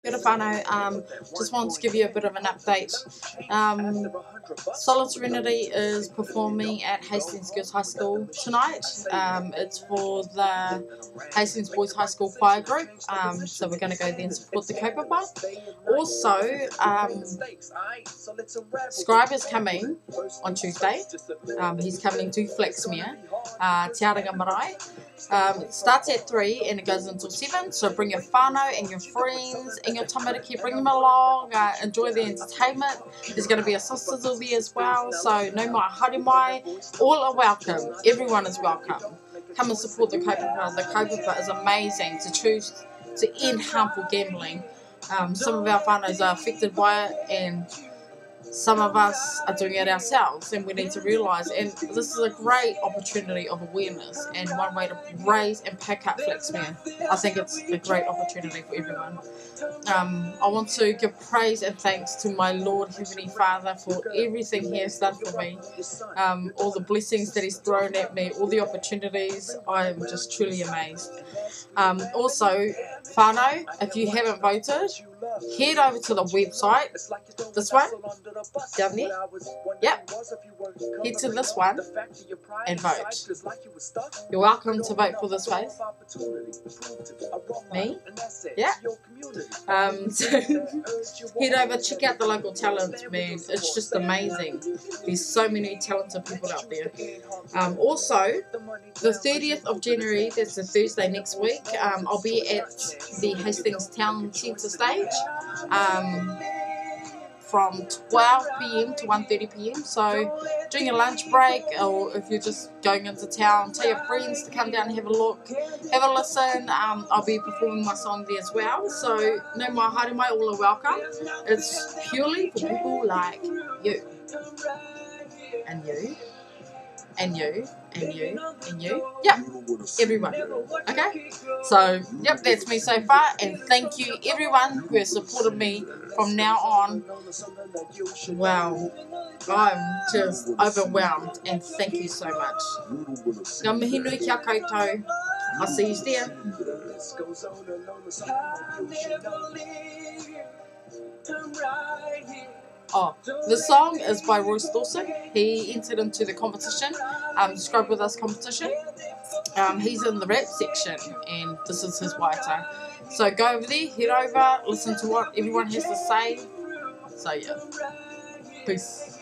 Kia ora whānau, just wanted to give you a bit of an update. Solid Serenity is performing at Hastings Girls High School tonight. It's for the Hastings Boys High School Choir Group, so we're going to go there and support the kaupapa. Also, Scribe is coming on Tuesday. He's coming to Flaxmere, Te Aranga Marae. It starts at 3 and it goes until 7, so bring your whānau and your friends and your tamariki, bring them along, enjoy the entertainment. There's going to be a sizzle there as well, so no mai haere mai, all are welcome, everyone is welcome. Come and support the kaupapa. The kaupapa is amazing to choose to end harmful gambling. Some of our whānaus are affected by it, and some of us are doing it ourselves, and we need to realise, and this is a great opportunity of awareness and one way to raise and pick up Flaxmere. I think it's a great opportunity for everyone. I want to give praise and thanks to my Lord Heavenly Father for everything He has done for me, all the blessings that He's thrown at me, all the opportunities. I am just truly amazed. Also, whānau, if you haven't voted, head over to the website, this one, down there, yep, head to this one and vote. You're welcome to vote for this face. Me? Yeah. So head over, check out the local talent, man, it's just amazing. There's so many talented people out there. Also, the 30th of January, that's a Thursday next week, I'll be at the Hastings Town Centre stage from 12 PM to 1:30 PM. So during your lunch break, or if you're just going into town, tell your friends to come down and have a look, have a listen. I'll be performing my song there as well. So no mai haere mai, all are welcome. It's purely for people like you and you and you and you and you. Yep, everyone. Okay, so yep, that's me so far, and thank you everyone who has supported me from now on. Wow, I'm just overwhelmed, and thank you so much. Ngā mihi nui kia koutou. I'll see you there. Oh, the song is by Royce Dawson. He entered into the competition, Scribe With Us competition. He's in the rap section, and this is his waita. So go over there, head over, listen to what everyone has to say. So yeah, peace.